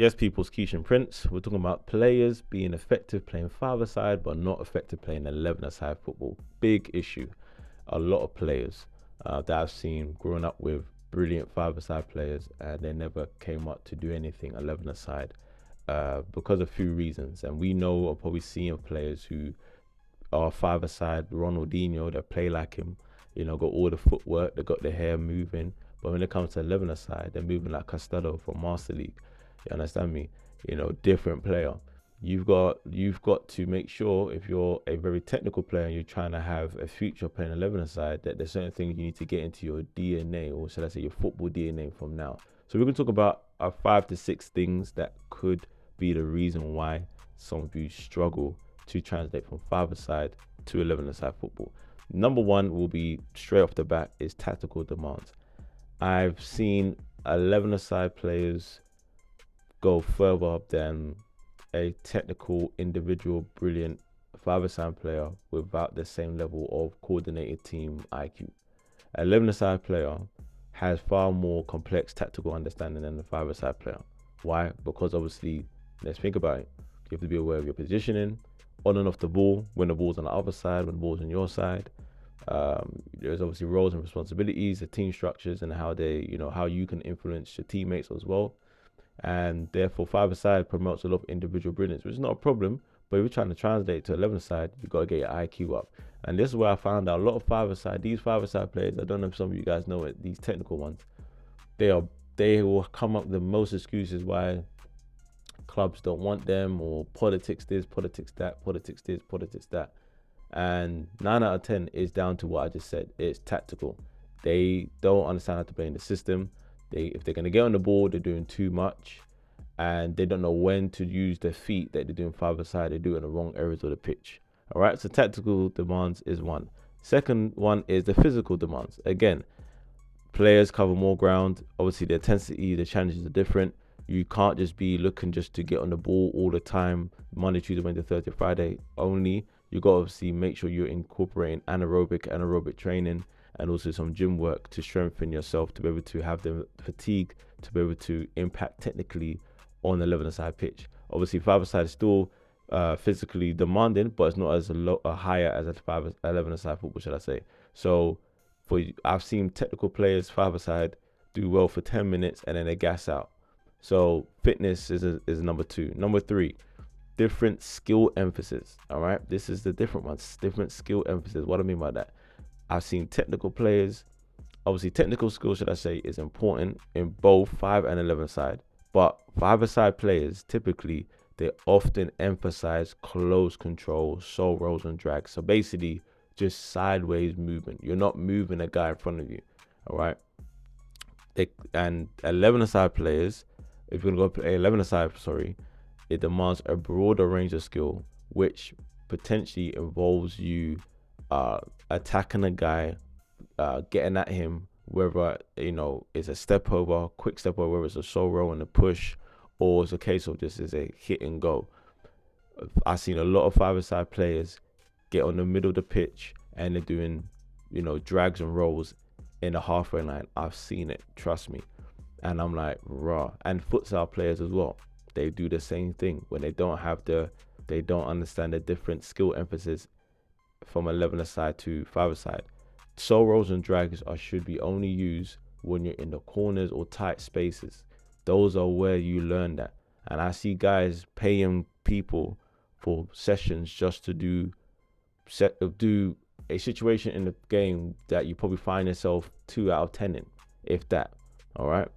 Yes, people's Keish and Prince. We're talking about players being effective playing five-a-side, but not effective playing 11-a-side football. Big issue. A lot of players that I've seen growing up with brilliant five-a-side players, and they never came up to do anything 11-a-side because of a few reasons. And we know, or probably seeing players who are five-a-side, Ronaldinho, that play like him, got all the footwork, they got their hair moving. But when it comes to 11-a-side, they're moving like Costello from Master League. You understand me? Different player. You've got to make sure, if you're a very technical player and you're trying to have a future playing 11-a-side, that there's certain things you need to get into your DNA, or should I say your football DNA, from now. So we're going to talk about 5 to 6 things that could be the reason why some of you struggle to translate from five-a-side to 11-a-side football. Number one will be, straight off the bat, is tactical demands. I've seen 11-a-side players go further than a technical, individual, brilliant five-a-side player without the same level of coordinated team IQ. An 11-a-side player has far more complex tactical understanding than the five-a-side player. Why? Because obviously, let's think about it. You have to be aware of your positioning, on and off the ball, when the ball's on the other side, when the ball's on your side. There's obviously roles and responsibilities, the team structures, and how they, how you can influence your teammates as well. And therefore, five-a-side promotes a lot of individual brilliance, which is not a problem. But if you're trying to translate to 11-a-side, you've got to get your IQ up. And this is where I found out a lot of five-a-side, these five-a-side players, I don't know if some of you guys know it, these technical ones, they will come up with the most excuses why clubs don't want them, or politics this, politics that, politics this, politics that. And 9 out of 10 is down to what I just said. It's tactical. They don't understand how to play in the system. If they're going to get on the ball, they're doing too much, and they don't know when to use their feet that they're doing five-a-side. They do it in the wrong areas of the pitch. All right, so tactical demands is one. Second one is the physical demands. Again, players cover more ground. Obviously, the intensity, the challenges are different. You can't just be looking just to get on the ball all the time, Monday, Tuesday, Wednesday, Thursday, Friday only. You got to obviously make sure you're incorporating anaerobic training, and also some gym work to strengthen yourself, to be able to have the fatigue, to be able to impact technically on the 11-a-side pitch. Obviously, five-a-side is still physically demanding, but it's not as higher as a 11-a-side football, should I say. So I've seen technical players five-a-side do well for 10 minutes and then they gas out. So fitness is number 2. Number 3, different skill emphasis. All right, this is the different ones. Different skill emphasis. What do I mean by that? I've seen technical players. Obviously, technical skill, should I say, is important in both 5 and 11-a-side. But five-a-side players, typically, they often emphasize close control, soul rolls and drags. So basically, just sideways movement. You're not moving a guy in front of you. All right. And 11-a-side players, if you're going to go play 11-a-side, it demands a broader range of skill, which potentially involves you attacking a guy, getting at him, whether it's a step over, quick step over, whether it's a soul roll and a push, or it's a case of this is a hit and go. I've seen a lot of five-a-side players get on the middle of the pitch and they're doing drags and rolls in the halfway line. I've seen it, trust me. And I'm like, raw. And futsal players as well, they do the same thing when they don't understand the different skill emphasis from 11-a-side to 5-a-side. Soul rolls and drags should be only used when you're in the corners or tight spaces. Those are where you learn that. And I see guys paying people for sessions just to do a situation in the game that you probably find yourself 2 out of 10 in, if that. All right.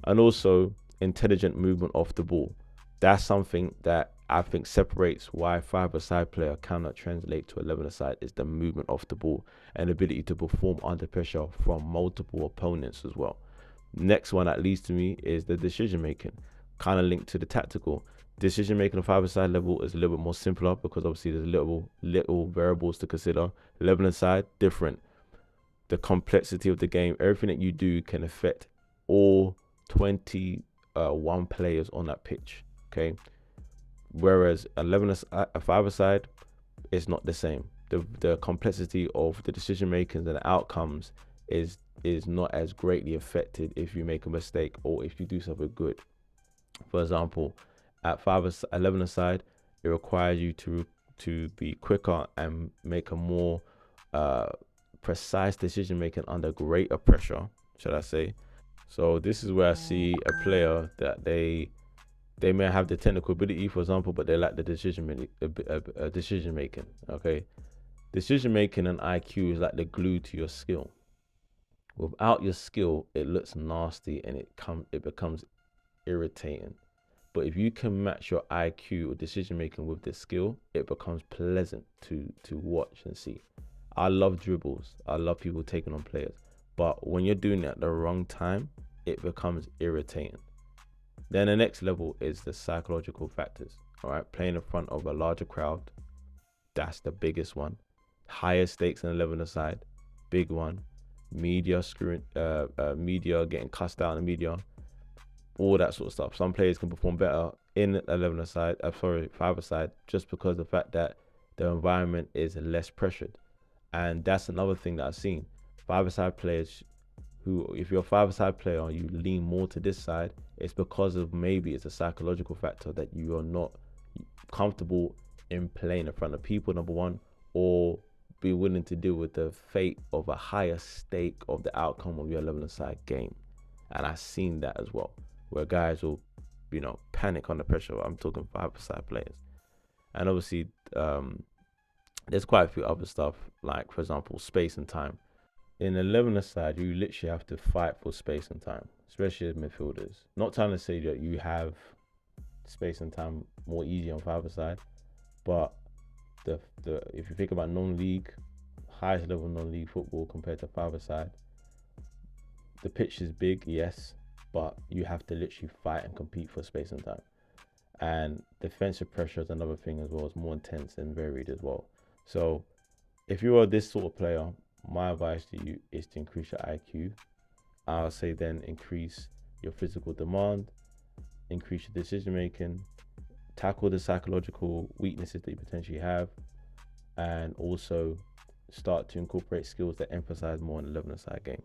And also intelligent movement off the ball. That's something that I think separates why 5-a-side player cannot translate to 11-a-side, is the movement off the ball and ability to perform under pressure from multiple opponents as well. Next one that leads to me is the decision making, kind of linked to the tactical. Decision making on 5-a-side level is a little bit more simpler because obviously there's little variables to consider. 11-a-side, different. The complexity of the game, everything that you do can affect all 21 players on that pitch. Okay. Whereas a 5-a-side is not the same. The complexity of the decision making and the outcomes is not as greatly affected if you make a mistake or if you do something good. For example, at 11 aside, it requires you to be quicker and make a more uh, precise decision making under greater pressure, should I say. So this is where I see a player that they may have the technical ability, for example, but they lack the decision making. Okay, decision making and IQ is like the glue to your skill. Without your skill, it looks nasty and it becomes irritating. But if you can match your IQ or decision making with the skill, it becomes pleasant to watch and see. I love dribbles. I love people taking on players. But when you're doing it at the wrong time, it becomes irritating. Then the next level is the psychological factors. All right, playing in front of a larger crowd, that's the biggest one. Higher stakes than 11 aside, big one. Media screwing, media getting cussed out in the media, all that sort of stuff. Some players can perform better in 11 aside, 5 aside, just because of the fact that the environment is less pressured. And that's another thing that I've seen. 5 aside players who, if you're a 5 aside player and you lean more to this side, it's because of maybe it's a psychological factor that you are not comfortable in playing in front of people, number one, or be willing to deal with the fate of a higher stake of the outcome of your 11 aside game. And I've seen that as well, where guys will, panic under pressure. I'm talking 5 aside players. And obviously, there's quite a few other stuff, like, for example, space and time. In 11 aside, you literally have to fight for space and time, especially as midfielders. Not trying to say that you have space and time more easy on 5 aside, but the if you think about non-league, highest level non-league football compared to 5 aside, the pitch is big, yes, but you have to literally fight and compete for space and time. And defensive pressure is another thing as well. It's more intense and varied as well. So if you are this sort of player, my advice to you is to increase your IQ. I'll say then increase your physical demand, increase your decision making, tackle the psychological weaknesses that you potentially have, and also start to incorporate skills that emphasize more on the 11 aside game.